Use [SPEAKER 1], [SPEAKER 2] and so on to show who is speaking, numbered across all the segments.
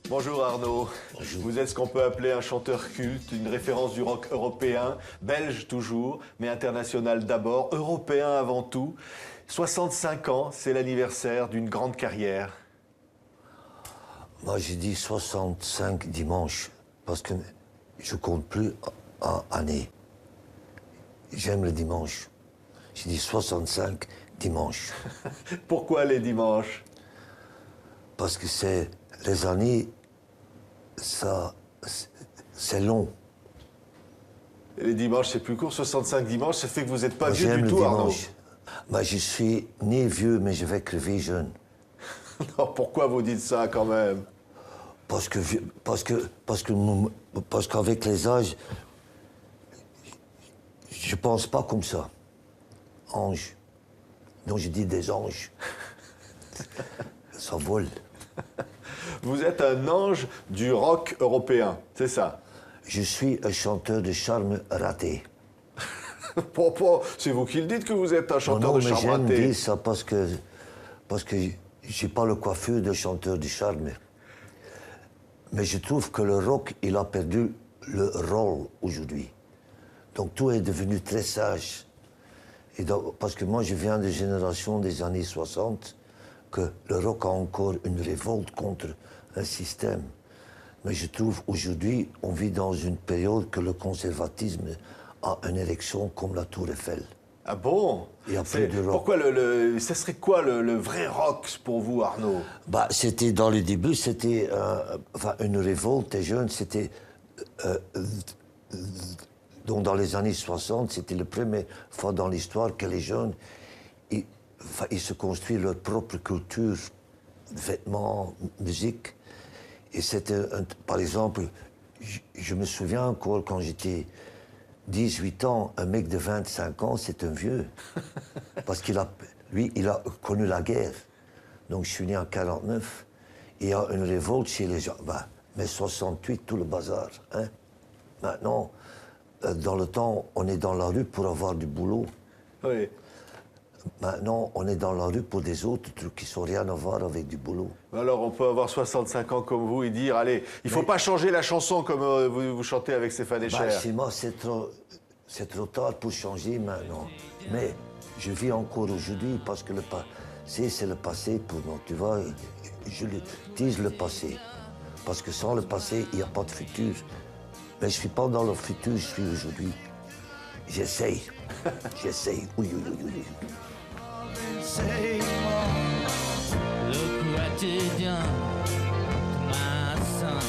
[SPEAKER 1] Bonjour Arnaud.
[SPEAKER 2] Bonjour.
[SPEAKER 1] Vous êtes ce qu'on peut appeler un chanteur culte, une référence du rock européen, belge toujours, mais international d'abord, européen avant tout. 65 ans, c'est l'anniversaire d'une grande carrière.
[SPEAKER 2] Moi, j'ai dit 65 dimanches, parce que je compte plus en année. J'aime le dimanche. J'ai dit 65 dimanches.
[SPEAKER 1] Pourquoi les dimanches?
[SPEAKER 2] Parce que c'est les années, ça, c'est long.
[SPEAKER 1] Les dimanches, c'est plus court. 65 dimanches, ça fait que vous n'êtes pas
[SPEAKER 2] Moi,
[SPEAKER 1] vieux
[SPEAKER 2] j'aime
[SPEAKER 1] du
[SPEAKER 2] le
[SPEAKER 1] tout, Arnaud.
[SPEAKER 2] dimanche. Moi, je suis né vieux, mais je vais crever jeune.
[SPEAKER 1] Non, pourquoi vous dites ça quand même?
[SPEAKER 2] Parce qu'avec les âges, je pense pas comme ça. Ange. Donc je dis des anges. Ça vole.
[SPEAKER 1] Vous êtes un ange du rock européen, c'est ça?
[SPEAKER 2] Je suis un chanteur de charme raté.
[SPEAKER 1] C'est vous qui le dites que vous êtes un chanteur
[SPEAKER 2] Non,
[SPEAKER 1] de
[SPEAKER 2] mais
[SPEAKER 1] charme
[SPEAKER 2] j'aime
[SPEAKER 1] raté.
[SPEAKER 2] dire ça parce que j'ai pas le coiffure de chanteur de charme. Mais je trouve que le rock, il a perdu le rôle aujourd'hui. Donc tout est devenu très sage. Et donc, parce que moi, je viens de génération des années 60, que le rock a encore une révolte contre un système. Mais je trouve aujourd'hui, on vit dans une période que le conservatisme a une érection comme la Tour Eiffel.
[SPEAKER 1] Ah bon?
[SPEAKER 2] Il y a plus de rock.
[SPEAKER 1] Pourquoi ça serait quoi le vrai rock pour vous, Arnaud?
[SPEAKER 2] Bah, c'était dans le début, c'était une révolte des jeunes. C'était donc dans les années 60, c'était la première fois dans l'histoire que les jeunes ils se construisent leur propre culture, vêtements, musique. Et c'était, par exemple, je me souviens encore quand j'étais 18 ans, un mec de 25 ans, c'est un vieux. Parce qu'il a connu la guerre. Donc je suis né en 49. Il y a une révolte chez les gens. Bah, mais 68, tout le bazar. Hein? Maintenant, dans le temps, on est dans la rue pour avoir du boulot.
[SPEAKER 1] Oui.
[SPEAKER 2] Maintenant, on est dans la rue pour des autres trucs qui n'ont rien à voir avec du boulot.
[SPEAKER 1] Alors on peut avoir 65 ans comme vous et dire, allez, il ne faut pas changer la chanson comme vous chantez avec Stéphane Echer.
[SPEAKER 2] Bah, chez moi, c'est trop tard pour changer maintenant. Mais je vis encore aujourd'hui parce que le passé, c'est le passé pour moi. Tu vois, je dis le passé. Parce que sans le passé, il n'y a pas de futur. Mais je ne suis pas dans le futur, je suis aujourd'hui. J'essaye. J'essaye. Oui, oui, oui, oui.
[SPEAKER 3] Le quotidien de ma sang.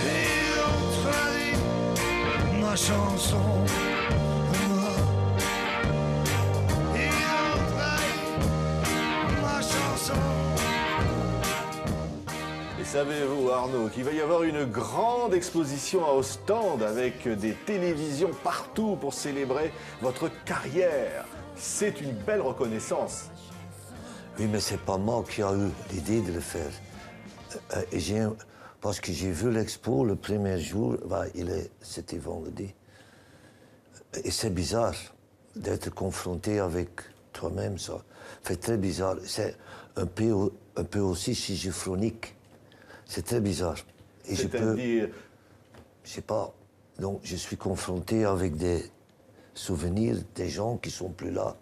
[SPEAKER 4] Et on traduit ma chanson, moi. Et on traduit ma chanson.
[SPEAKER 1] Et savez-vous, Arnaud, qu'il va y avoir une grande exposition à Ostende avec des télévisions partout pour célébrer votre carrière. C'est une belle reconnaissance.
[SPEAKER 2] Oui, mais c'est pas moi qui a eu l'idée de le faire. Parce que j'ai vu l'expo le premier jour, c'était vendredi. Et c'est bizarre d'être confronté avec toi-même, ça fait très bizarre. C'est un peu aussi schizophronique. C'est très bizarre. Et
[SPEAKER 1] C'est-à-dire,
[SPEAKER 2] je sais pas, donc je suis confronté avec des souvenirs des gens qui sont plus là,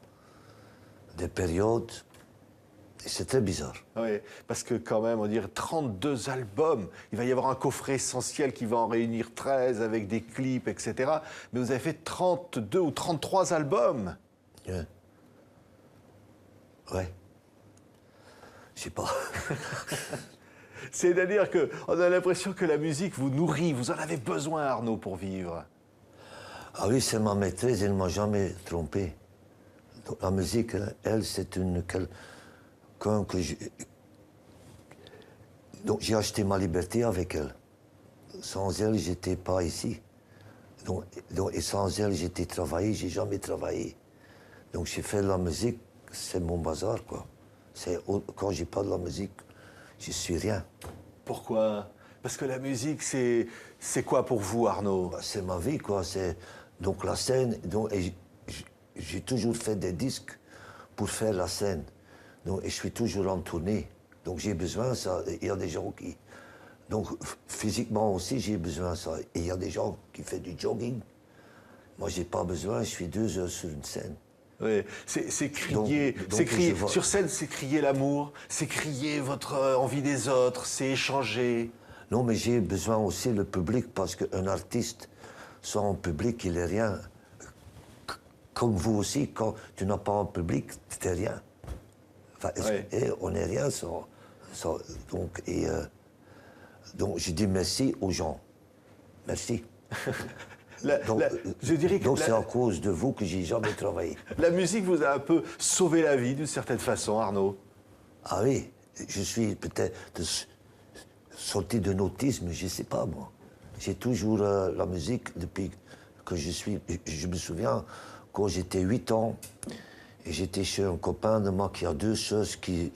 [SPEAKER 2] des périodes, et c'est très bizarre.
[SPEAKER 1] oui, parce que quand même, on dirait 32 albums. Il va y avoir un coffret essentiel qui va en réunir 13 avec des clips, etc. Mais vous avez fait 32 ou 33 albums.
[SPEAKER 2] Ouais. Ouais. Je sais pas.
[SPEAKER 1] C'est-à-dire qu'on a l'impression que la musique vous nourrit. Vous en avez besoin, Arnaud, pour vivre.
[SPEAKER 2] Ah oui, c'est ma maîtresse, elle ne m'a jamais trompé. Donc, la musique, elle, c'est quelqu'un que donc j'ai acheté ma liberté avec elle. Sans elle, j'étais pas ici. Et sans elle, j'étais travaillé, j'ai jamais travaillé. Donc j'ai fait de la musique, c'est mon bazar, quoi. Quand j'ai pas de la musique, je suis rien.
[SPEAKER 1] Pourquoi? Parce que la musique, c'est quoi pour vous, Arnaud?
[SPEAKER 2] Bah, c'est ma vie, quoi. Donc la scène, et j'ai toujours fait des disques pour faire la scène. Et je suis toujours en tournée. Donc j'ai besoin de ça. Il y a des gens qui... Donc physiquement aussi, j'ai besoin de ça. Et il y a des gens qui font du jogging. Moi, j'ai pas besoin, je suis 2 heures sur une scène.
[SPEAKER 1] Oui, c'est crier,
[SPEAKER 2] Donc,
[SPEAKER 1] c'est crier.
[SPEAKER 2] je vois-
[SPEAKER 1] Sur scène, c'est crier l'amour, c'est crier votre envie des autres, c'est échanger.
[SPEAKER 2] Non, mais j'ai besoin aussi le public parce qu'un artiste, sans un public, il est rien. Comme vous aussi, quand tu n'as pas un public, tu n'es rien. Enfin,
[SPEAKER 1] Ouais.
[SPEAKER 2] et on n'est rien donc, je dis merci aux gens. Merci.
[SPEAKER 1] Je dirais que
[SPEAKER 2] Donc c'est à cause de vous que j'ai jamais travaillé.
[SPEAKER 1] la musique vous a un peu sauvé la vie d'une certaine façon, Arnaud.
[SPEAKER 2] Ah oui, je suis peut-être sorti d'un autisme, je ne sais pas moi. J'ai toujours la musique depuis que je suis... Je me souviens, quand j'étais 8 ans, et j'étais chez un copain de moi qui a 2 choses qui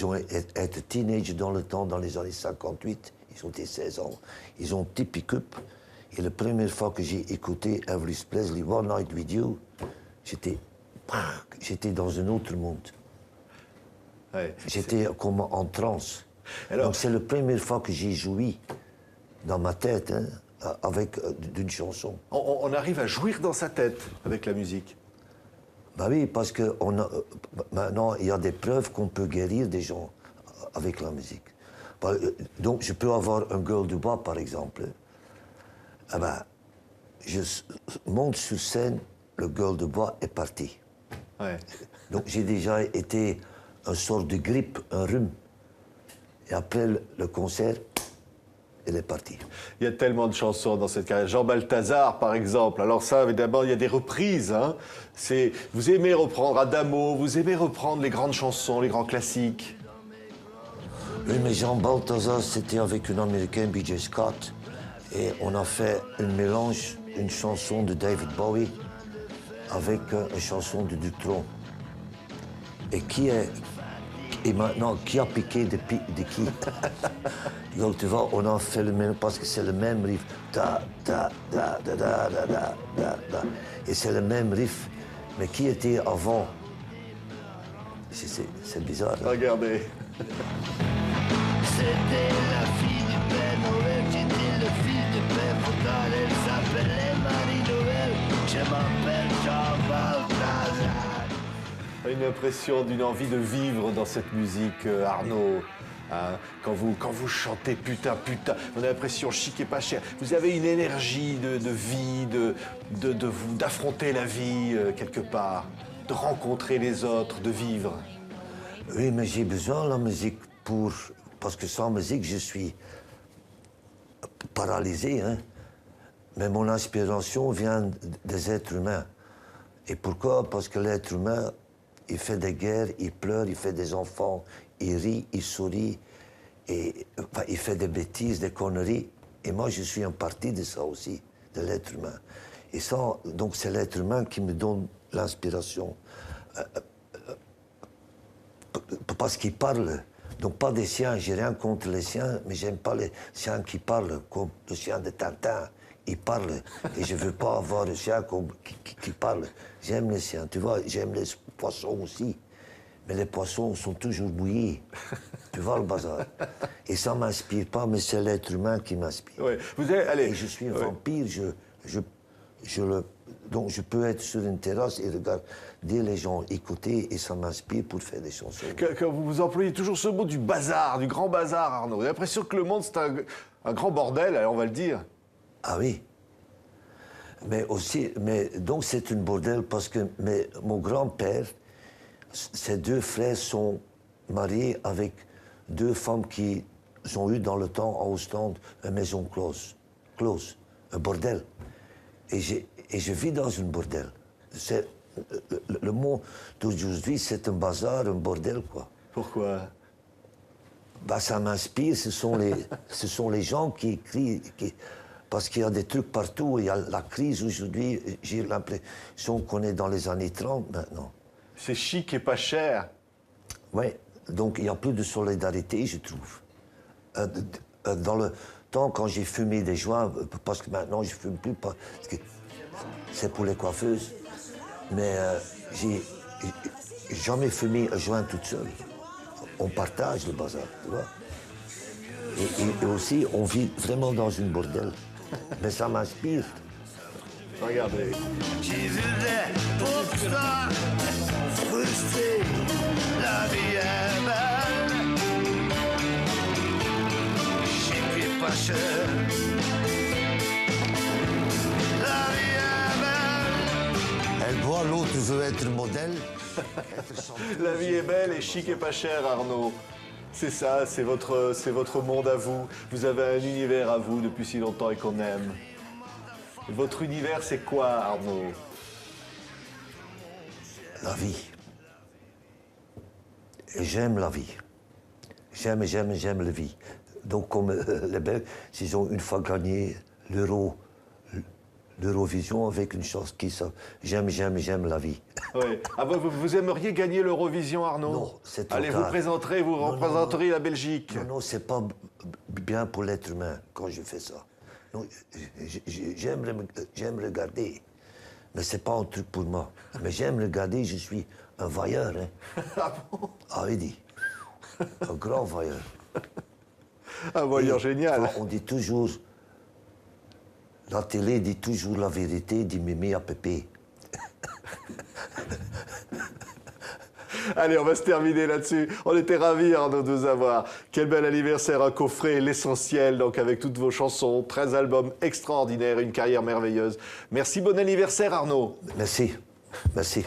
[SPEAKER 2] ont été teenage dans le temps, dans les années 58. Ils ont été 16 ans. Ils ont un petit pick-up. Et la première fois que j'ai écouté Elvis Presley, One Night With You, j'étais dans un autre monde.
[SPEAKER 1] Ouais.
[SPEAKER 2] J'étais comme en transe.
[SPEAKER 1] Alors-
[SPEAKER 2] Donc c'est la première fois que j'ai joui dans ma tête hein, avec d'une chanson.
[SPEAKER 1] On arrive à jouir dans sa tête avec la musique.
[SPEAKER 2] Bah oui, parce que maintenant il y a des preuves qu'on peut guérir des gens avec la musique. Donc je peux avoir un gueule de bois par exemple. Ah ben, je monte sur scène, le gueule de bois est parti.
[SPEAKER 1] Ouais.
[SPEAKER 2] Donc j'ai déjà été un sort de grippe, un rhume. Et après le concert, il est parti.
[SPEAKER 1] Il y a tellement de chansons dans cette carrière. Jean Balthazar, par exemple. Alors ça, évidemment, il y a des reprises. Hein. Vous aimez reprendre Adamo, vous aimez reprendre les grandes chansons, les grands classiques.
[SPEAKER 2] Oui, mais Jean Balthazar, c'était avec une Américaine, B.J. Scott. Et on a fait un mélange, une chanson de David Bowie avec une chanson de Dutronc. Et maintenant, qui a piqué de qui? Donc tu vois, on a fait le même, parce que c'est le même riff. Da, da, da, da, da, da, da, da, da. Et c'est le même riff. Mais qui était avant? C'est bizarre. Hein?
[SPEAKER 1] Regardez.
[SPEAKER 4] C'était la fille du Père Noël, j'étais le fils de Père Foucault, elle s'appelait Marie-Noël, je m'appelle Jean Balthazar.
[SPEAKER 1] Une impression d'une envie de vivre dans cette musique, Arnaud. Hein, quand vous chantez putain, putain, on a l'impression chic et pas cher. Vous avez une énergie de vie, d'affronter la vie quelque part, de rencontrer les autres, de vivre.
[SPEAKER 2] Oui, mais j'ai besoin de la musique parce que sans musique, je suis paralysé. Hein? Mais mon inspiration vient des êtres humains. Et pourquoi? Parce que l'être humain, il fait des guerres, il pleure, il fait des enfants, il rit, il sourit, et enfin, il fait des bêtises, des conneries. Et moi, je suis un parti de ça aussi, de l'être humain. Et ça, donc, c'est l'être humain qui me donne l'inspiration. Parce qu'il parle. Donc, pas des chiens, j'ai rien contre les chiens, mais j'aime pas les chiens qui parlent, comme le chien de Tintin. Il parle. Et je veux pas avoir un chien qui parle. J'aime les chiens, tu vois, j'aime les poissons aussi. Mais les poissons sont toujours bouillis. Tu vois le bazar. Et ça ne m'inspire pas, mais c'est l'être humain qui m'inspire.
[SPEAKER 1] Ouais. Allez.
[SPEAKER 2] Et je suis un vampire, donc je peux être sur une terrasse et regarder les gens écouter et ça m'inspire pour faire des chansons.
[SPEAKER 1] Quand vous employez toujours ce mot du bazar, du grand bazar, Arnaud. Vous avez l'impression que le monde, c'est un grand bordel, alors on va le dire.
[SPEAKER 2] Ah oui. Mais donc c'est une bordel parce que mon grand-père, ses 2 frères sont mariés avec 2 femmes qui ont eu dans le temps à Ostende une maison close, un bordel. Et je vis dans une bordel. Le mot d'aujourd'hui, c'est un bazar, un bordel, quoi.
[SPEAKER 1] Pourquoi?
[SPEAKER 2] Bah, ça m'inspire, ce sont les gens qui crient, parce qu'il y a des trucs partout, il y a la crise aujourd'hui, j'ai l'impression qu'on est dans les années 30 maintenant.
[SPEAKER 1] C'est chic et pas cher.
[SPEAKER 2] Oui, donc il n'y a plus de solidarité, je trouve. Dans le temps, quand j'ai fumé des joints, parce que maintenant je ne fume plus, parce que c'est pour les coiffeuses, mais j'ai jamais fumé un joint toute seule. on partage le bazar, tu vois. Et aussi, on vit vraiment dans une bordel. Mais ça m'inspire.
[SPEAKER 1] Regardez.
[SPEAKER 4] J'ai vu des pauvres stars frustrés, la vie est belle. J'ai pris pas cher. La vie est belle.
[SPEAKER 2] Elle voit l'autre veut être modèle.
[SPEAKER 1] La vie est belle et chic et pas cher, Arnaud. C'est ça, c'est votre monde à vous. Vous avez un univers à vous depuis si longtemps et qu'on aime. Votre univers, c'est quoi, Arnaud?
[SPEAKER 2] La vie. Et j'aime la vie. J'aime la vie. Donc, comme les Belges, ils ont une fois gagné l'Eurovision avec une chose qui ça. J'aime la vie.
[SPEAKER 1] Oui. Ah, vous aimeriez gagner l'Eurovision, Arnaud?
[SPEAKER 2] Non, c'est trop
[SPEAKER 1] Allez,
[SPEAKER 2] tard.
[SPEAKER 1] vous présenterez, vous représenterez la Belgique.
[SPEAKER 2] Non, c'est pas bien pour l'être humain quand je fais ça. Non, j'aime regarder, mais c'est pas un truc pour moi. Mais j'aime regarder, je suis un vailleur. Hein.
[SPEAKER 1] Ah bon?
[SPEAKER 2] Ah oui, dit. Un grand vailleur.
[SPEAKER 1] Un voyeur
[SPEAKER 2] Et
[SPEAKER 1] génial.
[SPEAKER 2] On dit toujours, la télé dit toujours la vérité, dit Mimi à Pépé.
[SPEAKER 1] Allez, on va se terminer là-dessus. On était ravis, Arnaud, de vous avoir. Quel bel anniversaire, un coffret, l'essentiel, donc avec toutes vos chansons, 13 albums extraordinaires, une carrière merveilleuse. Merci, bon anniversaire, Arnaud.
[SPEAKER 2] Merci, merci.